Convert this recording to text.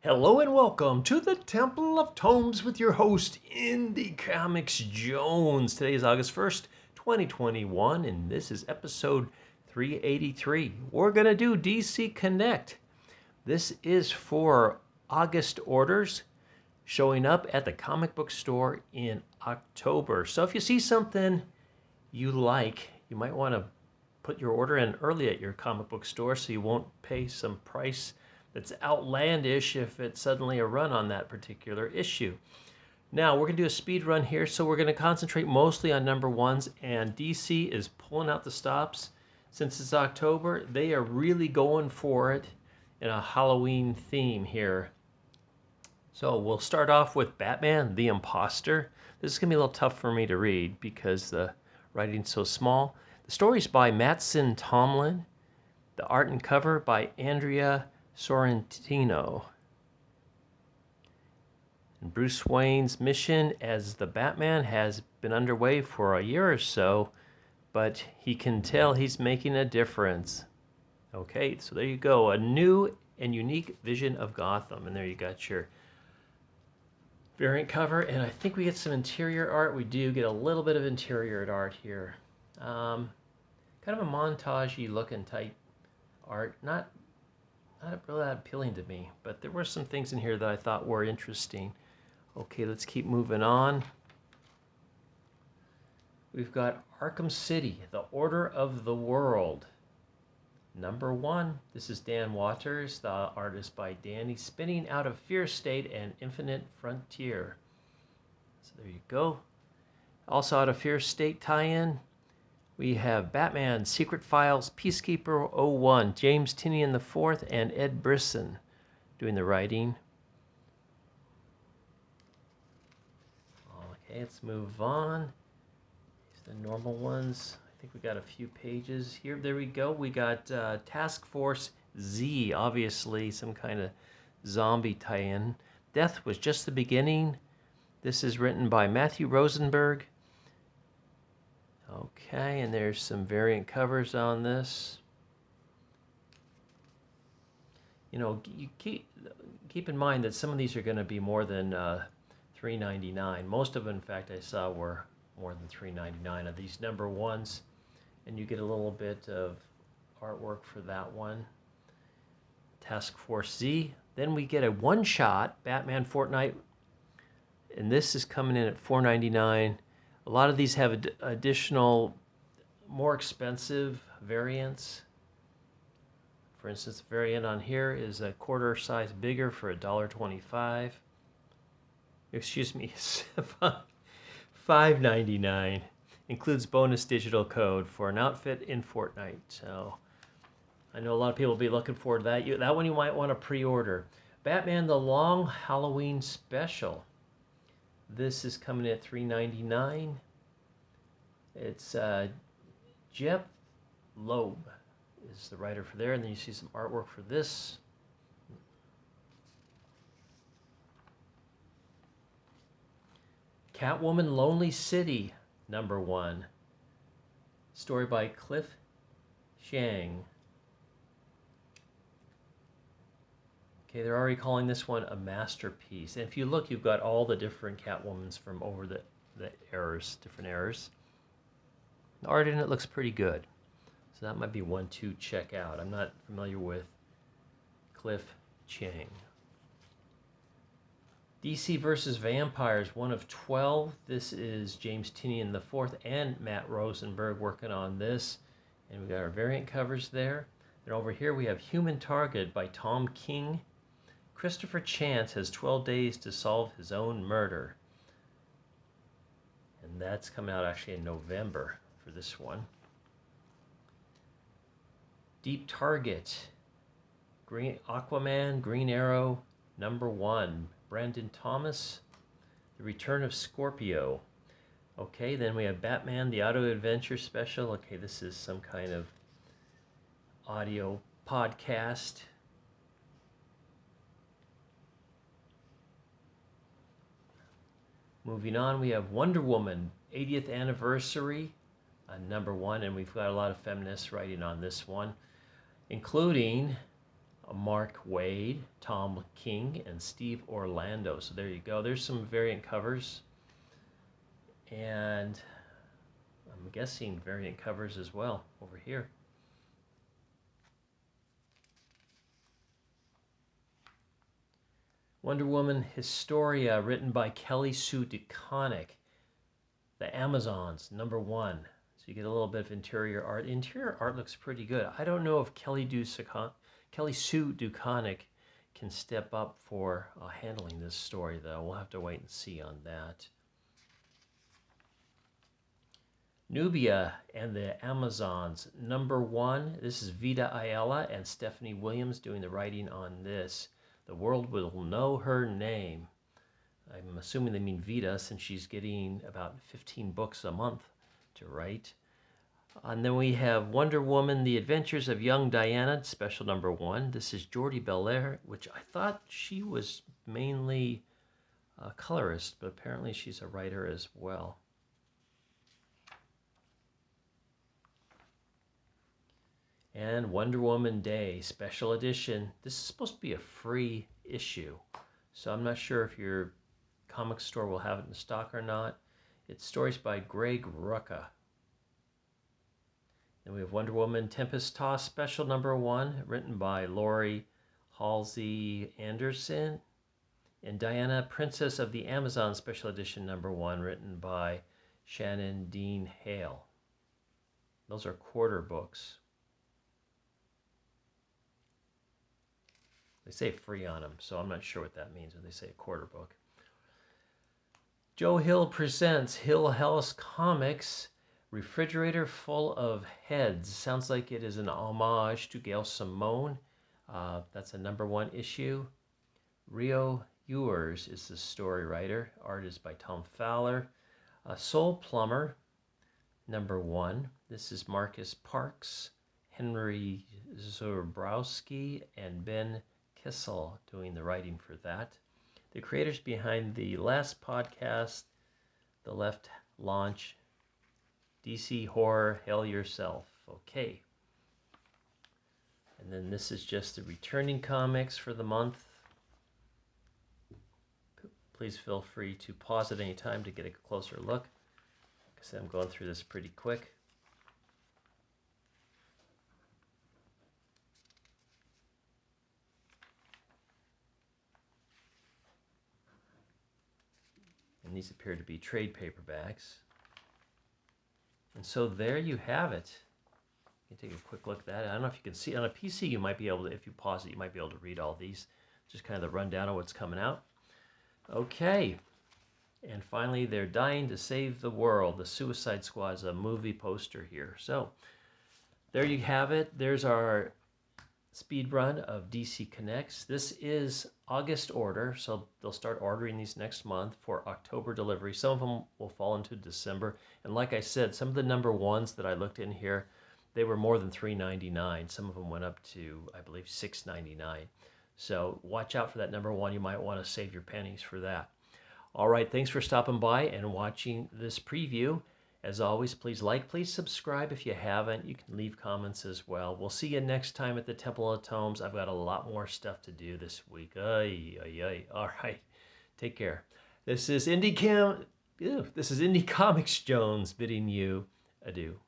Hello and welcome to the Temple of Tomes with your host, Indie Comics Jones. Today is August 1st, 2021, and this is episode 383. We're going to do DC Connect. This is for August orders showing up at the comic book store in October. So if you see something you like, you might want to put your order in early at your comic book store so you won't pay some price that's outlandish if it's suddenly a run on that particular issue. Now, we're going to do a speed run here, so we're going to concentrate mostly on number ones, and DC is pulling out the stops. Since it's October, they are really going for it in a Halloween theme here. So we'll start off with Batman, the Imposter. This is going to be a little tough for me to read because the writing's so small. The story's by Mattson Tomlin. The art and cover by Andrea Sorrentino. And Bruce Wayne's mission as the Batman has been underway for a year or so, but he can tell he's making a difference. Okay, so there you go. A new and unique vision of Gotham. And there you got your variant cover. And I think we get some interior art. We do get a little bit of interior art here. Kind of a montage-y looking type art. Not really that appealing to me, but there were some things in here that I thought were interesting. Okay, let's keep moving on. We've got Arkham City, The Order of the World. Number one, this is Dan Waters, the artist by Danny, spinning out of Fear State and Infinite Frontier. So there you go. Also out of Fear State tie-in, we have Batman, Secret Files, Peacekeeper 01, James Tynion IV, and Ed Brisson doing the writing. Okay, let's move on. These are the normal ones. I think we got a few pages here. There we go. We got Task Force Z, obviously some kind of zombie tie-in. Death Was Just the Beginning. This is written by Matthew Rosenberg. Okay, and there's some variant covers on this. You know, you keep in mind that some of these are going to be more than $3.99. Most of them, in fact, I saw were more than $3.99 of these number ones, and you get a little bit of artwork for that one. Task Force Z. Then we get a one-shot Batman Fortnite, and this is coming in at $4.99. A lot of these have additional, more expensive variants. For instance, the variant on here is a quarter size bigger for $1.25. Excuse me, $5.99. Includes bonus digital code for an outfit in Fortnite. So I know a lot of people will be looking forward to that. That one you might want to pre-order. Batman: The Long Halloween Special. This is coming in at $3.99. It's Jeff Loeb is the writer for there, and then you see some artwork for this. Catwoman: Lonely City, number one. Story by Cliff Chiang. Okay, they're already calling this one a masterpiece. And if you look, you've got all the different Catwomans from over the different eras. The art in it looks pretty good. So that might be one to check out. I'm not familiar with Cliff Chiang. DC vs. Vampires, one of 12. This is James Tynion IV and Matt Rosenberg working on this. And we got our variant covers there. And over here we have Human Target by Tom King. Christopher Chance has 12 days to solve his own murder. And that's coming out actually in November for this one. Deep Target, Aquaman, Green Arrow, number one. Brandon Thomas, The Return of Scorpio. Okay, then we have Batman, the Auto Adventure Special. Okay, this is some kind of audio podcast. Moving on, we have Wonder Woman, 80th Anniversary, number one, and we've got a lot of feminists writing on this one, including Mark Wade, Tom King, and Steve Orlando. So there you go. There's some variant covers. And I'm guessing variant covers as well over here. Wonder Woman Historia, written by Kelly Sue DeConnick. The Amazons, #1. So you get a little bit of interior art. Interior art looks pretty good. I don't know if Kelly Sue DeConnick can step up for handling this story, though. We'll have to wait and see on that. Nubia and the Amazons, #1. This is Vita Ayala and Stephanie Williams doing the writing on this. The world will know her name. I'm assuming they mean Vita, since she's getting about 15 books a month to write. And then we have Wonder Woman, The Adventures of Young Diana, special #1. This is Jordi Belair, which I thought she was mainly a colorist, but apparently she's a writer as well. And Wonder Woman Day, special edition. This is supposed to be a free issue, so I'm not sure if your comic store will have it in stock or not. It's stories by Greg Rucka. Then we have Wonder Woman Tempest Toss, special #1, written by Lori Halsey Anderson. And Diana, Princess of the Amazon, special edition #1, written by Shannon Dean Hale. Those are quarter books. They say free on them, so I'm not sure what that means when they say a quarter book. Joe Hill presents Hill House Comics, Refrigerator Full of Heads. Sounds like it is an homage to Gail Simone. That's a #1 issue. Rio Ewers is the story writer. Art is by Tom Fowler. Soul Plumber, #1. This is Marcus Parks, Henry Zabrowski, and Ben Kissel doing the writing for that. The creators behind the last podcast, The Left Launch, DC Horror, Hell Yourself. Okay. And then this is just the returning comics for the month. Please feel free to pause at any time to get a closer look, because I'm going through this pretty quick. And these appear to be trade paperbacks. And so there you have it. You can take a quick look at that. I don't know if you can see. On a PC, you might be able to, if you pause it, you might be able to read all these. Just kind of the rundown of what's coming out. Okay. And finally, They're Dying to Save the World. The Suicide Squad is a movie poster here. So there you have it. There's our speed run of DC Connects. This is August order, so they'll start ordering these next month for October delivery. Some of them will fall into December. And like I said, some of the #1s that I looked in here, they were more than $3.99. Some of them went up to, I believe, $6.99. So watch out for that #1. You might want to save your pennies for that. All right, thanks for stopping by and watching this preview. As always, please like, please subscribe if you haven't. You can leave comments as well. We'll see you next time at the Temple of Tomes. I've got a lot more stuff to do this week. All right, take care. This is Indie Comics Jones bidding you adieu.